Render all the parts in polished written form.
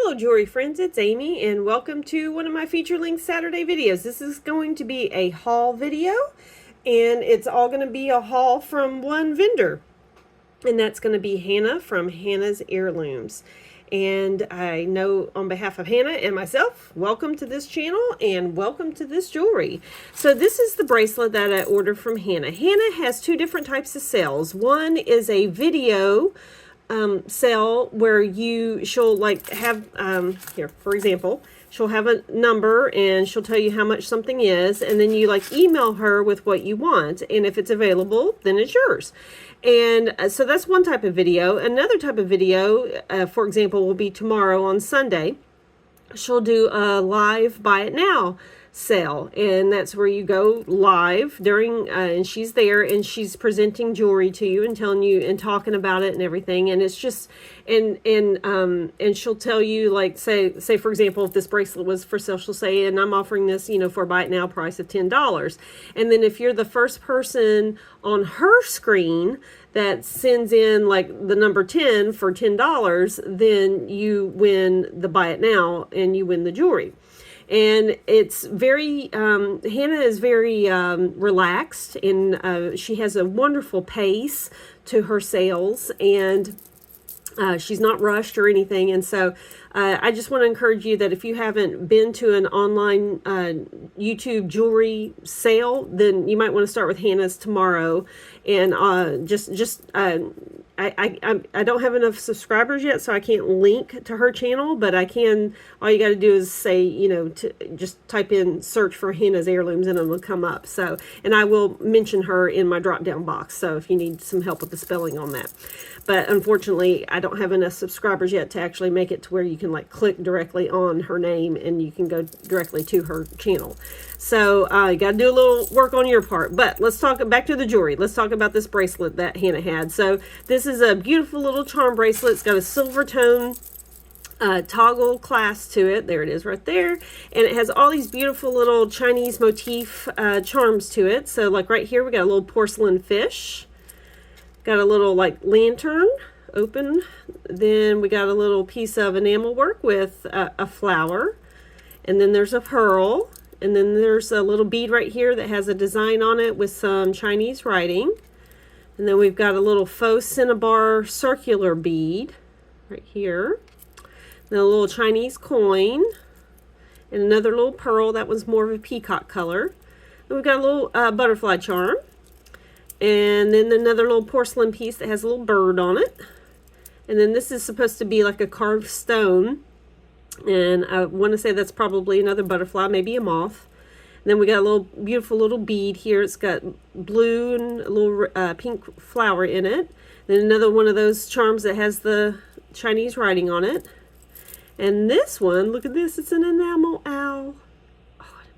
Hello jewelry friends, it's Amy and welcome to one of my feature length Saturday videos. This is going to be a haul video and it's all going to be a haul from one vendor, and that's going to be Hannah from Hannah's Heirlooms. And I know on behalf of Hannah and myself, welcome to this channel and welcome to this jewelry. So this is the bracelet that I ordered from Hannah. Hannah has two different types of sales. One is a video sell where she'll like have here, for example, she'll have a number and she'll tell you how much something is, and then you like email her with what you want, and if it's available then it's yours. And so that's one type of video. Another type of video, for example, will be tomorrow on Sunday. She'll do a live buy it now sale, and that's where you go live during and she's there and she's presenting jewelry to you and telling you and talking about it and everything. And it's just and she'll tell you, like, say for example, if this bracelet was for sale, she'll say, and I'm offering this, for a buy it now price of $10. And then if you're the first person on her screen that sends in like the number 10 for $10, then you win the buy it now and you win the jewelry. And it's very, Hannah is very relaxed, and she has a wonderful pace to her sales, and she's not rushed or anything. And so I just want to encourage you that if you haven't been to an online YouTube jewelry sale, then you might want to start with Hannah's tomorrow. And I don't have enough subscribers yet, so I can't link to her channel, but I can. All you got to do is say, to just type in search for Hannah's Heirlooms and it'll come up. So, and I will mention her in my drop down box. So if you need some help with the spelling on that. But unfortunately, I don't have enough subscribers yet to actually make it to where you can like click directly on her name and you can go directly to her channel. So you got to do a little work on your part. But let's talk back to the jewelry. Let's talk about this bracelet that Hannah had. So this is a beautiful little charm bracelet. It's got a silver tone toggle clasp to it. There it is right there. And it has all these beautiful little Chinese motif charms to it. So like right here, we got a little porcelain fish. Got a little like lantern open. Then we got a little piece of enamel work with a flower. And then there's a pearl. And then there's a little bead right here that has a design on it with some Chinese writing. And then we've got a little faux cinnabar circular bead right here. Then a little Chinese coin. And another little pearl. That one's more of a peacock color. Then we've got a little butterfly charm. And then another little porcelain piece that has a little bird on it. And then this is supposed to be like a carved stone. And I want to say that's probably another butterfly, maybe a moth. And then we got a little beautiful little bead here. It's got blue and a little pink flower in it. Then another one of those charms that has the Chinese writing on it. And this one, look at this, it's an enamel owl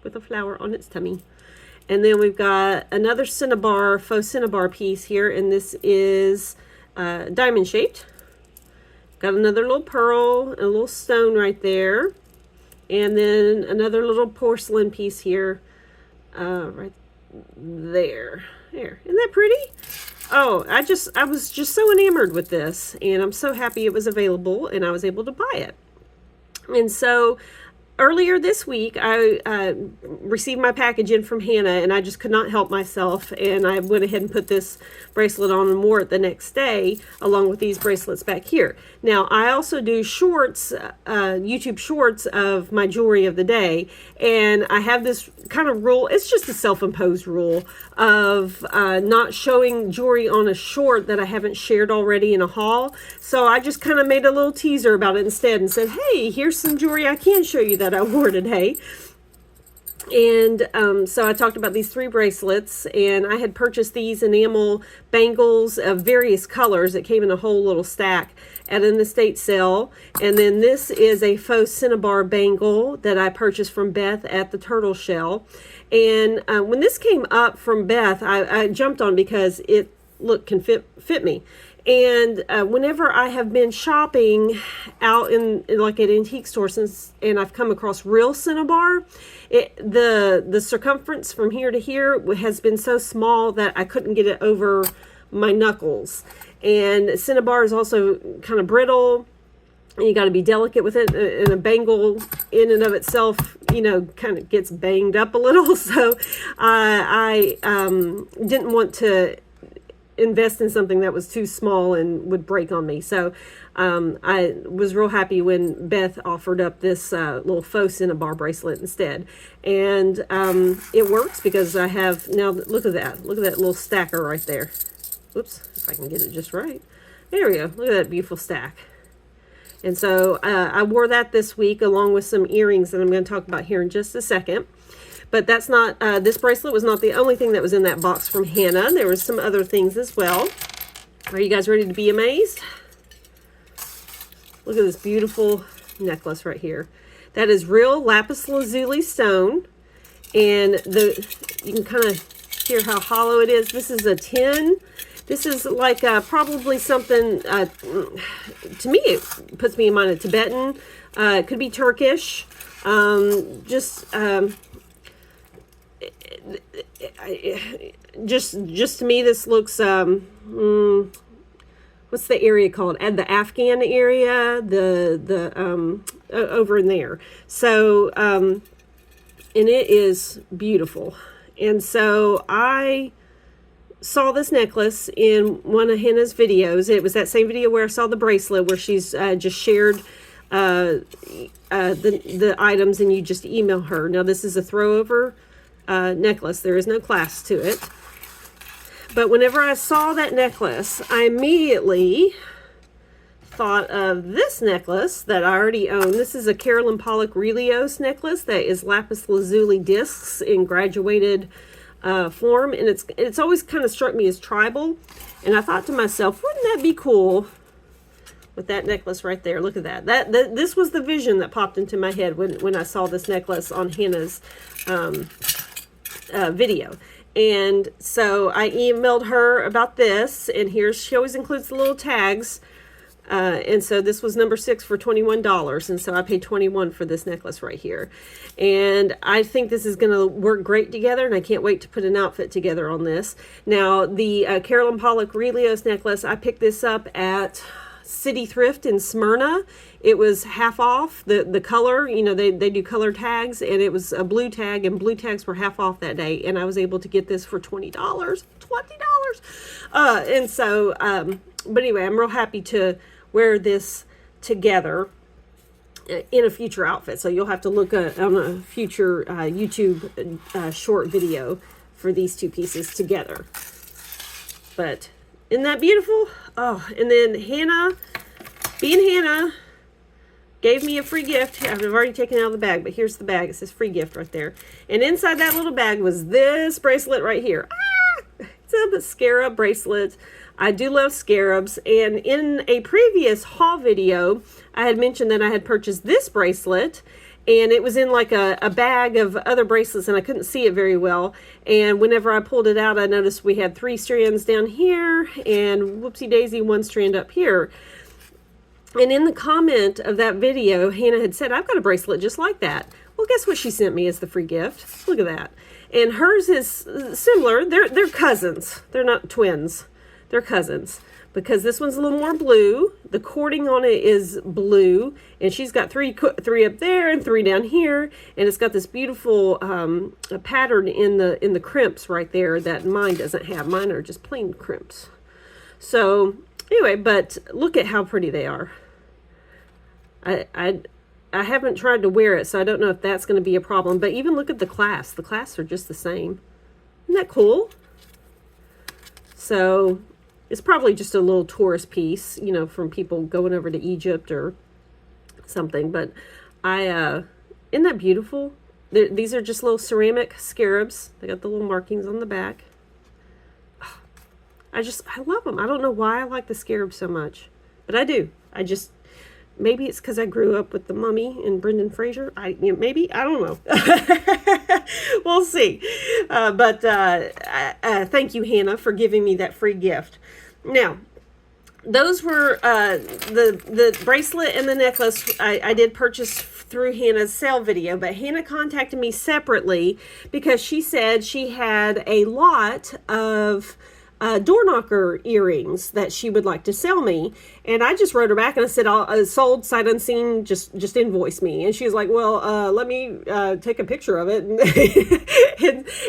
with a flower on its tummy. And then we've got another cinnabar, faux cinnabar piece here, and this is diamond shaped. Got another little pearl and a little stone right there. And then another little porcelain piece here, right there. There, isn't that pretty? Oh, I was just so enamored with this, and I'm so happy it was available and I was able to buy it. And so earlier this week, I received my package in from Hannah, and I just could not help myself, and I went ahead and put this bracelet on and wore it the next day, along with these bracelets back here. Now, I also do shorts, YouTube shorts of my jewelry of the day, and I have this kind of rule. It's just a self-imposed rule of not showing jewelry on a short that I haven't shared already in a haul. So I just kind of made a little teaser about it instead and said, hey, here's some jewelry I can show you that I wore today. And so I talked about these three bracelets, and I had purchased these enamel bangles of various colors that came in a whole little stack at an estate sale. And then this is a faux cinnabar bangle that I purchased from Beth at the Turtle Shell. And when this came up from Beth, I jumped on because it can fit me. And whenever I have been shopping out in like at antique stores and I've come across real cinnabar, the circumference from here to here has been so small that I couldn't get it over my knuckles. And cinnabar is also kind of brittle. and you got to be delicate with it. And a bangle in and of itself, you know, kind of gets banged up a little. So I didn't want to invest in something that was too small and would break on me. So I was real happy when Beth offered up this little faux cinnabar bracelet instead. And it works because I have, now look at that. Look at that little stacker right there. Oops, if I can get it just right. There we go. Look at that beautiful stack. And so I wore that this week along with some earrings that I'm going to talk about here in just a second. But that's not, this bracelet was not the only thing that was in that box from Hannah. There was some other things as well. Are you guys ready to be amazed? Look at this beautiful necklace right here. That is real lapis lazuli stone. And you can kind of hear how hollow it is. This is a tin. This is like probably something, to me, it puts me in mind of Tibetan. It could be Turkish. Just to me, this looks, what's the area called? At the Afghan area, over in there. So, and it is beautiful. And so I saw this necklace in one of Hannah's videos. It was that same video where I saw the bracelet, where she's just shared the items, and you just email her. Now this is a throwover necklace. There is no clasp to it. But whenever I saw that necklace, I immediately thought of this necklace that I already own. This is a Carolyn Pollock Relios necklace that is lapis lazuli discs in graduated form, and it's always kind of struck me as tribal. And I thought to myself, wouldn't that be cool with that necklace right there? Look at that. This was the vision that popped into my head when I saw this necklace on Hannah's video. And so I emailed her about this, and she always includes the little tags. And so this was number 6 for $21. And so I paid $21 for this necklace right here. And I think this is going to work great together. And I can't wait to put an outfit together on this. Now, the Carolyn Pollock Relios necklace, I picked this up at City Thrift in Smyrna. It was half off. The color, you know, they do color tags. And it was a blue tag. And blue tags were half off that day. And I was able to get this for $20. $20! And so, but anyway, I'm real happy to wear this together in a future outfit. So you'll have to look on a future YouTube short video for these two pieces together. But isn't that beautiful? Oh, and then Hannah, being Hannah, gave me a free gift. I've already taken it out of the bag, but here's the bag. It says free gift right there. And inside that little bag was this bracelet right here. It's a scarab bracelet. I do love scarabs, and in a previous haul video, I had mentioned that I had purchased this bracelet, and it was in like a bag of other bracelets, and I couldn't see it very well. And whenever I pulled it out, I noticed we had 3 strands down here, and whoopsie daisy, 1 strand up here. And in the comment of that video, Hannah had said, I've got a bracelet just like that. Well, guess what she sent me as the free gift? Look at that. And hers is similar. They're cousins. They're not twins. They're cousins, because this one's a little more blue. The cording on it is blue, and she's got 3 up there and 3 down here, and it's got this beautiful pattern in the crimps right there that mine doesn't have. Mine are just plain crimps. So anyway, but look at how pretty they are. I haven't tried to wear it, so I don't know if that's going to be a problem. But even look at the clasps. The clasps are just the same. Isn't that cool? So it's probably just a little tourist piece, you know, from people going over to Egypt or something. But isn't that beautiful? These are just little ceramic scarabs. They got the little markings on the back. I love them. I don't know why I like the scarabs so much, but I do. Maybe it's because I grew up with the Mummy and Brendan Fraser. Maybe, I don't know. We'll see. But thank you, Hannah, for giving me that free gift. Now, those were the bracelet and the necklace I did purchase through Hannah's sale video, but Hannah contacted me separately because she said she had a lot of door knocker earrings that she would like to sell me. And I just wrote her back and I said, sold, sight unseen, just invoice me. And she was like, well, let me take a picture of it.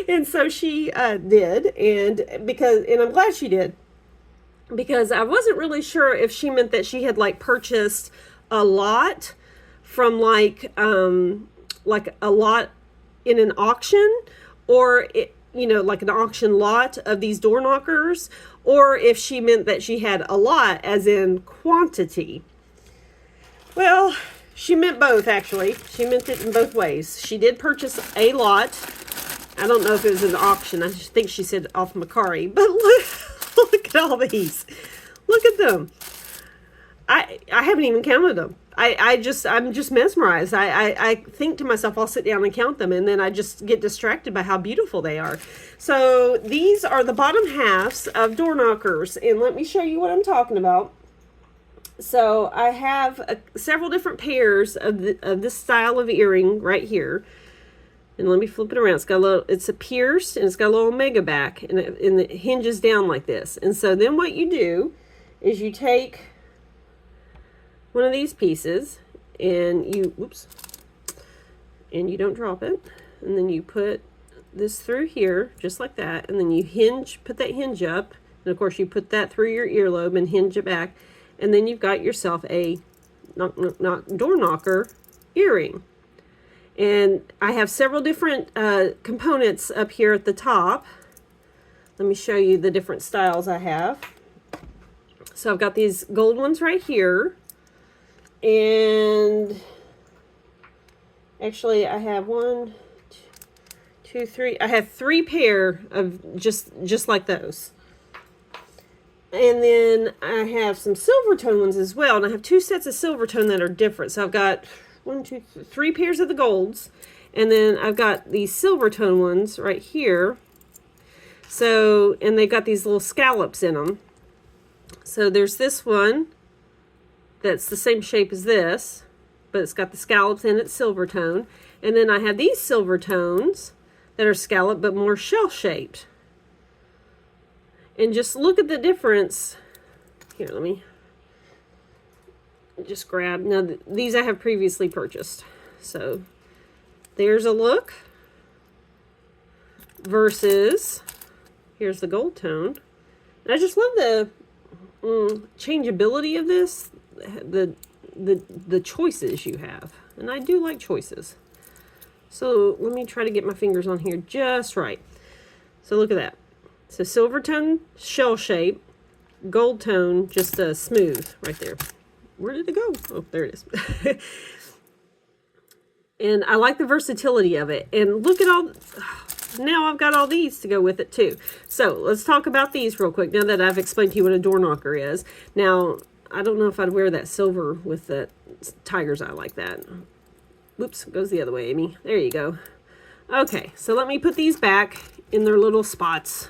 And so she did. And I'm glad she did, because I wasn't really sure if she meant that she had like purchased a lot from like a lot in an auction, or like an auction lot of these door knockers, or if she meant that she had a lot as in quantity. Well, she meant both, actually. She meant it in both ways. She did purchase a lot. I don't know if it was an auction. I think she said off Macari, but look at all these. Look at them. I haven't even counted them. I'm just mesmerized. I think to myself, I'll sit down and count them, and then I just get distracted by how beautiful they are. So these are the bottom halves of door knockers, and let me show you what I'm talking about. So I have several different pairs of this style of earring right here. And let me flip it around. It's a pierced, and it's got a little omega back, and it hinges down like this. And so then what you do is you take one of these pieces and you don't drop it, and then you put this through here just like that, and then you put that hinge up, and of course you put that through your earlobe and hinge it back, and then you've got yourself a door knocker earring. And I have several different components up here at the top. Let me show you the different styles I have. So I've got these gold ones right here. And actually I have one, two, three. I have 3 pair of just like those. And then I have some silver tone ones as well. And I have 2 sets of silver tone that are different. So I've got 3 pairs of the golds. And then I've got these silver tone ones right here. So, and they've got these little scallops in them. So there's this one that's the same shape as this, but it's got the scallops and it's silver tone. And then I have these silver tones that are scalloped but more shell shaped. And just look at the difference. Here, let me just grab. Now these I have previously purchased. So there's a look versus here's the gold tone. And I just love the changeability of this. The choices you have, and I do like choices. So let me try to get my fingers on here just right. So look at that. So silver tone shell shape, gold tone just smooth right there. Where did it go? Oh, there it is. And I like the versatility of it. And look at all. Now I've got all these to go with it too. So let's talk about these real quick now that I've explained to you what a door knocker is. Now I don't know if I'd wear that silver with the tiger's eye like that. Whoops, goes the other way, Amy. There you go. Okay, so let me put these back in their little spots,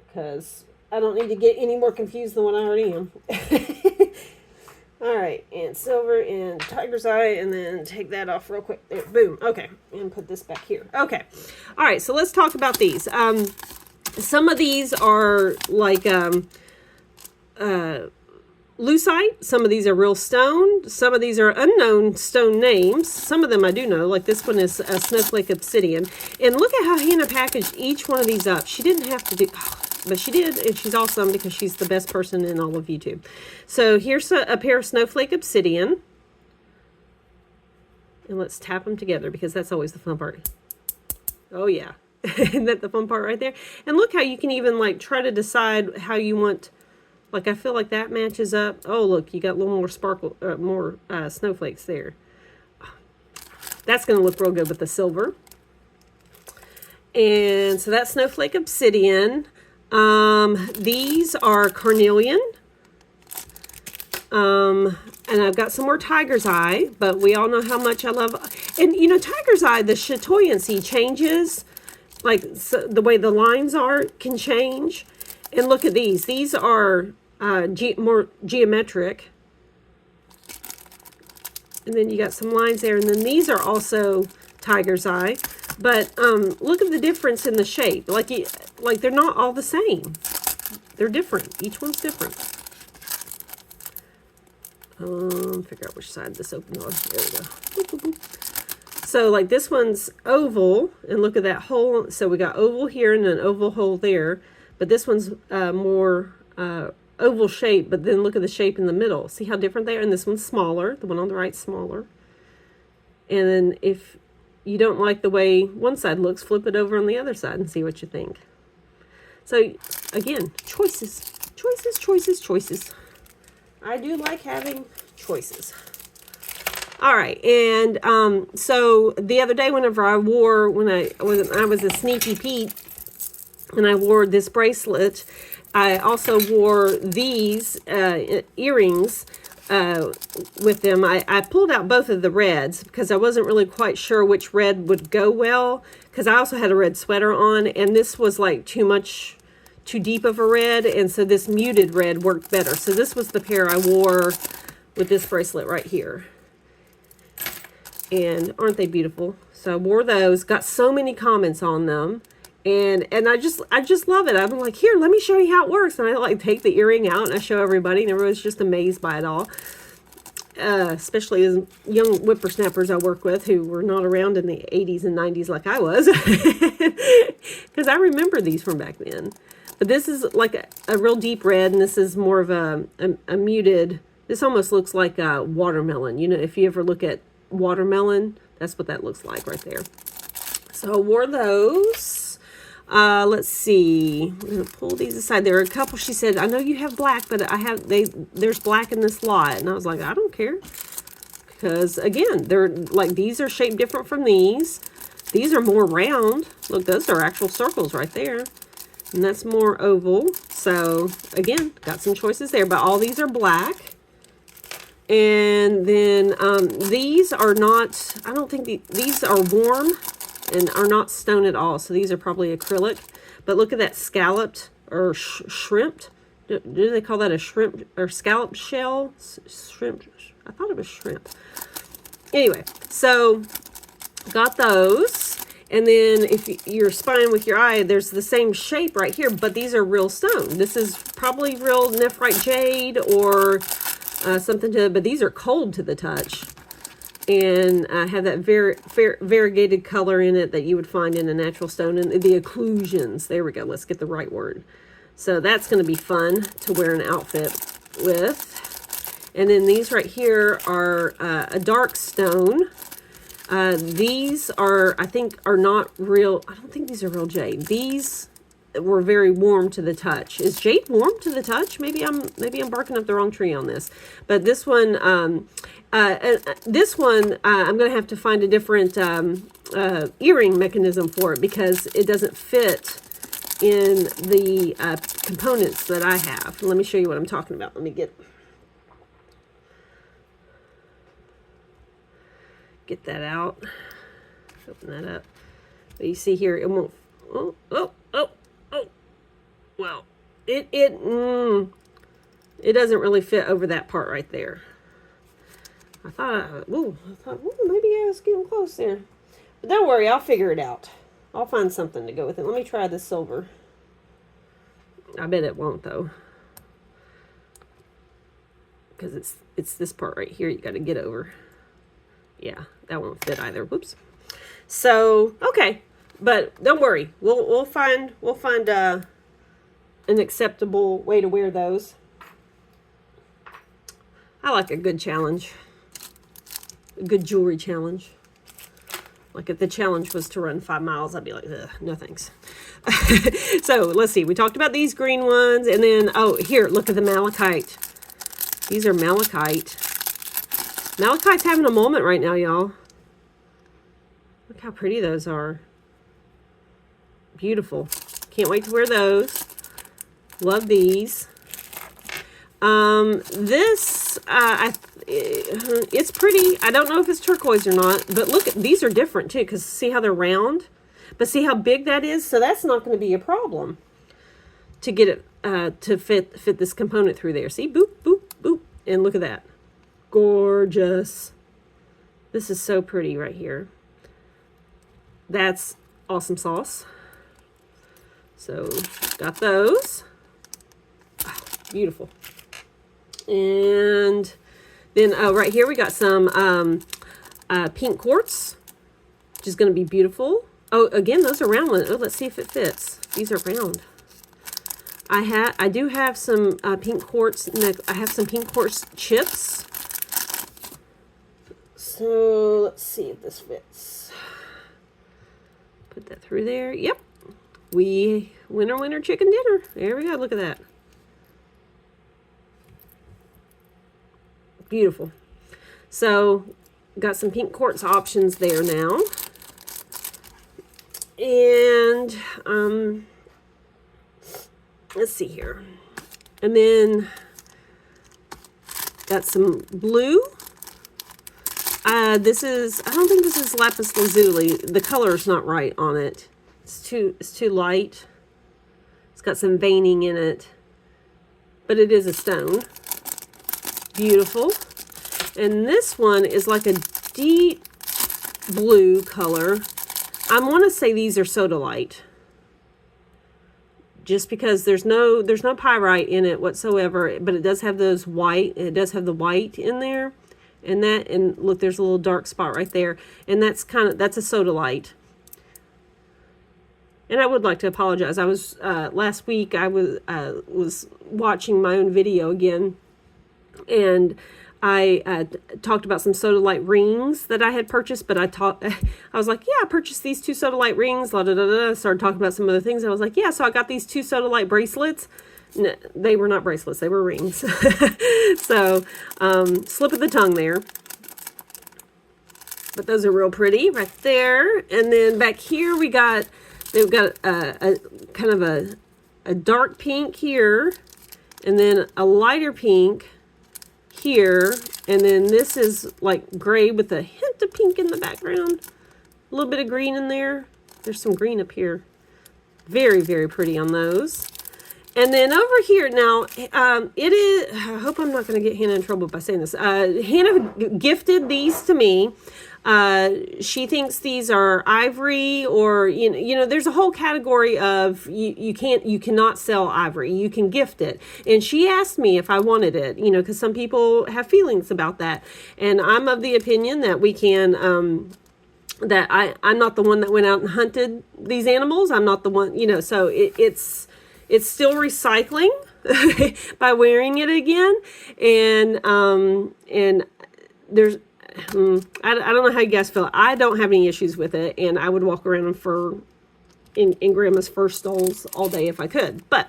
because I don't need to get any more confused than what I already am. All right, and silver and tiger's eye, and then take that off real quick. There, boom. Okay, and put this back here. Okay. All right, so let's talk about these. Some of these are like lucite. Some of these are real stone. Some of these are unknown stone names. Some of them I do know, like this one is a snowflake obsidian. And look at how Hannah packaged each one of these up. She didn't have to do, but she did, and she's awesome because she's the best person in all of YouTube. So here's a pair of snowflake obsidian. And let's tap them together, because that's always the fun part. Oh yeah. Isn't that the fun part right there? And look how you can even like try to decide how you want. Like, I feel like that matches up. Oh, look, you got a little more sparkle, more snowflakes there. That's going to look real good with the silver. And so that's snowflake obsidian. These are carnelian. And I've got some more tiger's eye, but we all know how much I love. And, you know, tiger's eye, the chatoyancy changes. Like, so the way the lines are can change. And look at these. These are more geometric. And then you got some lines there. And then these are also tiger's eye. But look at the difference in the shape. Like, like they're not all the same. They're different. Each one's different. Figure out which side this opens on. There we go. Boop, boop, boop. So like this one's oval, and look at that hole. So we got oval here and an oval hole there, but this one's more oval shape, but then look at the shape in the middle. See how different they are? And this one's smaller. The one on the right's smaller. And then if you don't like the way one side looks, flip it over on the other side and see what you think. So again, choices, choices, choices, choices. I do like having choices. All right, and so the other day, whenever I wore, when I was a sneaky Pete, and I wore this bracelet, I also wore these earrings with them. I pulled out both of the reds because I wasn't really quite sure which red would go well, because I also had a red sweater on, and this was like too deep of a red, and so this muted red worked better. So this was the pair I wore with this bracelet right here. And aren't they beautiful? So I wore those, got so many comments on them, and I just love it. I'm like, here, let me show you how it works. And I like take the earring out and I show everybody, and everyone's just amazed by it all. Especially as young whippersnappers I work with who were not around in the 80s and 90s like I was. Because I remember these from back then. But this is like a real deep red, and this is more of a muted, this almost looks like a watermelon. You know, if you ever look at watermelon, that's what that looks like right there. So I wore those. Let's see. I'm going to pull these aside. There are a couple, she said, I know you have black, but there's black in this lot. And I was like, I don't care. Because again, they're like, these are shaped different from these. These are more round. Look, those are actual circles right there. And that's more oval. So again, got some choices there, but all these are black. And then these are not, I don't think these are warm and are not stone at all. So these are probably acrylic. But look at that scalloped or shrimped. Do they call that a shrimp or scalloped shell? Shrimp. I thought it was shrimp. Anyway, so got those. And then if you're spying with your eye, there's the same shape right here, but these are real stone. This is probably real nephrite jade or something but these are cold to the touch. And have that very variegated color in it that you would find in a natural stone. And the occlusions, there we go, let's get the right word. So that's going to be fun to wear an outfit with. And then these right here are a dark stone. These are, I think, are not real. I don't think these are real jade. These were very warm to the touch. Is jade warm to the touch? Maybe I'm barking up the wrong tree on this. But this one, I'm going to have to find a different earring mechanism for it because it doesn't fit in the components that I have. Let me show you what I'm talking about. Let me get that out. Open that up. But you see here, it won't. Oh. Well, it doesn't really fit over that part right there. I thought, maybe I was getting close there. But don't worry, I'll figure it out. I'll find something to go with it. Let me try this silver. I bet it won't though, because it's this part right here you got to get over. Yeah, that won't fit either. Whoops. So okay, but don't worry, we'll find an acceptable way to wear those. I like a good challenge, a good jewelry challenge. Like if the challenge was to run 5 miles, I'd be like, ugh, no thanks. So let's see. We talked about these green ones, and then oh, here, look at the malachite. These are malachite. Malachite's having a moment right now, y'all. Look how pretty those are. Beautiful. Can't wait to wear those. Love these. It's pretty. I don't know if it's turquoise or not, but look, these are different too, because see how they're round? But see how big that is? So that's not going to be a problem to get it to fit this component through there. See? Boop, boop, boop. And look at that. Gorgeous. This is so pretty right here. That's awesome sauce. So got those. Oh, beautiful. And then right here we got some pink quartz, which is going to be beautiful. Oh, again, those are round ones. Oh, let's see if it fits. These are round. I do have some pink quartz. I have some pink quartz chips. So let's see if this fits. Put that through there. Yep. Winner chicken dinner. There we go. Look at that. Beautiful. So got some pink quartz options there now. And let's see here. And then got some blue. I don't think this is lapis lazuli. The color is not right on it. It's too light. It's got some veining in it, but it is a stone. Beautiful. And this one is like a deep blue color. I want to say these are sodalite, just because there's no pyrite in it whatsoever, but it does have those white. It does have the white in there, and look, there's a little dark spot right there, and that's a sodalite. And I would like to apologize. I was last week I was watching my own video again, and I talked about some sodalite rings that I had purchased, but I was like, yeah, I purchased these 2 sodalite rings, la da da da. Started talking about some other things. I was like, yeah, so I got these 2 sodalite bracelets. No, they were not bracelets, they were rings. So, slip of the tongue there. But those are real pretty right there. And then back here they've got a kind of a dark pink here, and then a lighter pink here, and then this is like gray with a hint of pink in the background, a little bit of green in there. There's some green up here. Very, very pretty on those. And then over here now, it is, I hope I'm not going to get Hannah in trouble by saying this. Hannah gifted these to me. She thinks these are ivory, or you know there's a whole category of you cannot sell ivory. You can gift it. And she asked me if I wanted it, because some people have feelings about that. And I'm of the opinion that we can that I'm not the one that went out and hunted these animals. I'm not the one, so it's still recycling by wearing it again. And there's I don't know how you guys feel. I don't have any issues with it, and I would walk around in Grandma's fur stoles all day if I could. But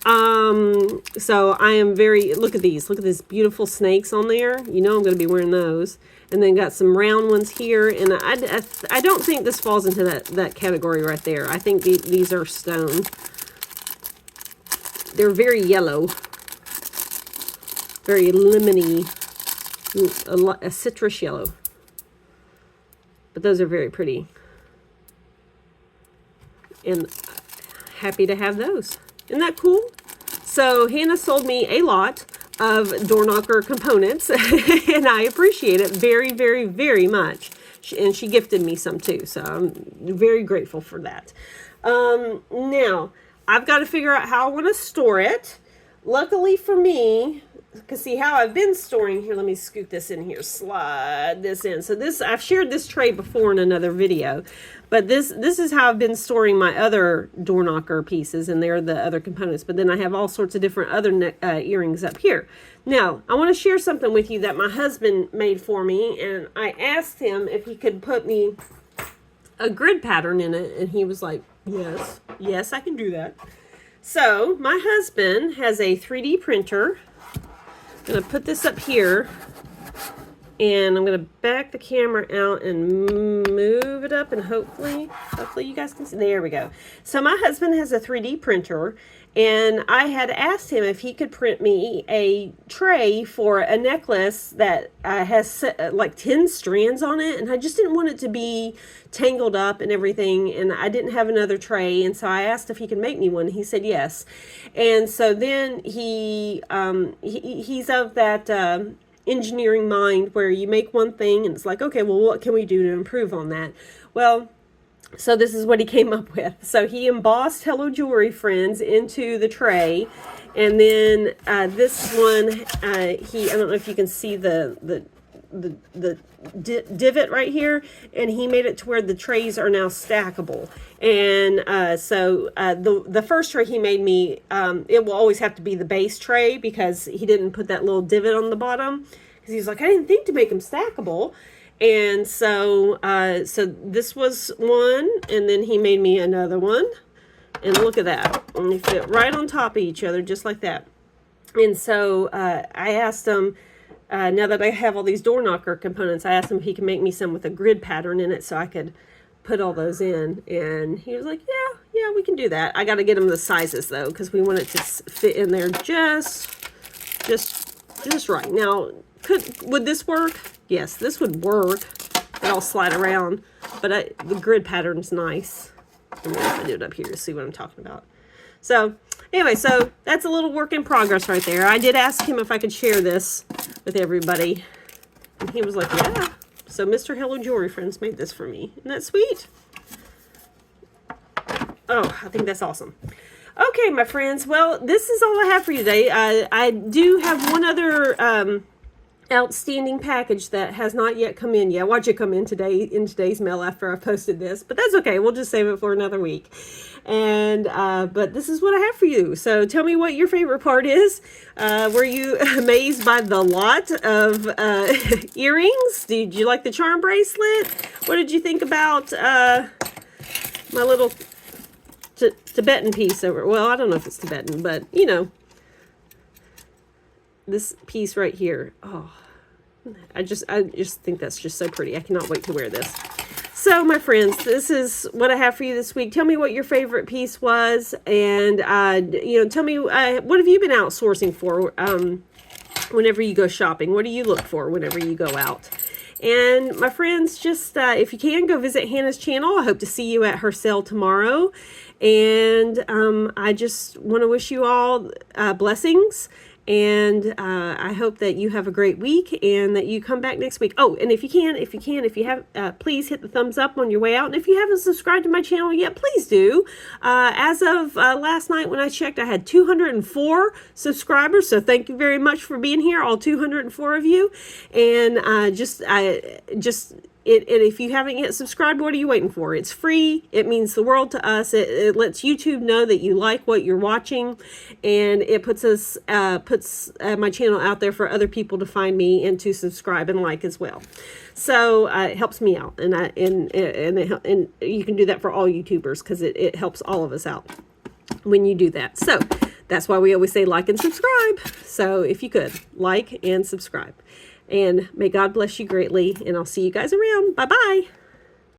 so I am look at these beautiful snakes on there. I'm going to be wearing those. And then got some round ones here, and I don't think this falls into that category right there. I think these are stone. They're very yellow, very lemony, a citrus yellow. But those are very pretty. And happy to have those. Isn't that cool? So Hannah sold me a lot of door knocker components, and I appreciate it very, very, very much. And she gifted me some too, so I'm very grateful for that. Now, I've got to figure out how I want to store it. Luckily for me, because see how I've been storing here, let me scoot this in here, slide this in. So I've shared this tray before in another video, but this is how I've been storing my other door knocker pieces, and they're the other components. But then I have all sorts of different other earrings up here. Now, I want to share something with you that my husband made for me, and I asked him if he could put me a grid pattern in it, and he was like, yes, I can do that. So my husband has a 3D printer. I'm going to put this up here, and I'm going to back the camera out and move it up, and hopefully you guys can see. There we go. So my husband has a 3D printer, and I had asked him if he could print me a tray for a necklace that has like 10 strands on it, and I just didn't want it to be tangled up and everything, and I didn't have another tray, and so I asked if he could make me one. He said yes. And so then he's of that engineering mind where you make one thing and it's like, okay, well, what can we do to improve on that? Well, So this is what he came up with. So he embossed Hello Jewelry Friends into the tray. And then this one, I don't know if you can see the divot right here, and he made it to where the trays are now stackable. And so the first tray he made me, it will always have to be the base tray because he didn't put that little divot on the bottom, because he's like, I didn't think to make them stackable. And so so this was one, and then he made me another one, and look at that, and they fit right on top of each other just like that. And so I asked him, now that I have all these door knocker components, I asked him if he could make me some with a grid pattern in it so I could put all those in. And he was like, yeah, we can do that. I got to get him the sizes though, because we want it to fit in there just right. Now, would this work? Yes, this would work. It'll slide around, but the grid pattern's nice. I'm going to do it up here to see what I'm talking about. So anyway, so that's a little work in progress right there. I did ask him if I could share this with everybody, and he was like, yeah. So Mr. Hello Jewelry Friends made this for me. Isn't that sweet? Oh, I think that's awesome. Okay, my friends. Well, this is all I have for you today. I do have one other outstanding package that has not yet come in yet. Watch it come in today in today's mail after I've posted this, but that's okay. We'll just save it for another week. And but this is what I have for you. So tell me what your favorite part is. Were you amazed by the lot of earrings? Did you like the charm bracelet? What did you think about my little Tibetan piece over? Well, I don't know if it's Tibetan, but you know, this piece right here. Oh, I just think that's just so pretty. I cannot wait to wear this. So my friends, this is what I have for you this week. Tell me what your favorite piece was, and you know, tell me what have you been outsourcing for whenever you go shopping. What do you look for whenever you go out? And my friends, just if you can, go visit Hannah's channel. I hope to see you at her sale tomorrow. And I just want to wish you all blessings. And I hope that you have a great week and that you come back next week. Oh, and if you have, please hit the thumbs up on your way out. And if you haven't subscribed to my channel yet, please do. As of last night when I checked, I had 204 subscribers. So thank you very much for being here, all 204 of you. And if you haven't yet subscribed, what are you waiting for? It's free. It means the world to us. It lets YouTube know that you like what you're watching, and it puts my channel out there for other people to find me and to subscribe and like as well. So it helps me out, and you can do that for all YouTubers because it helps all of us out when you do that. So that's why we always say like and subscribe. So if you could, like and subscribe. And may God bless you greatly, and I'll see you guys around. Bye-bye.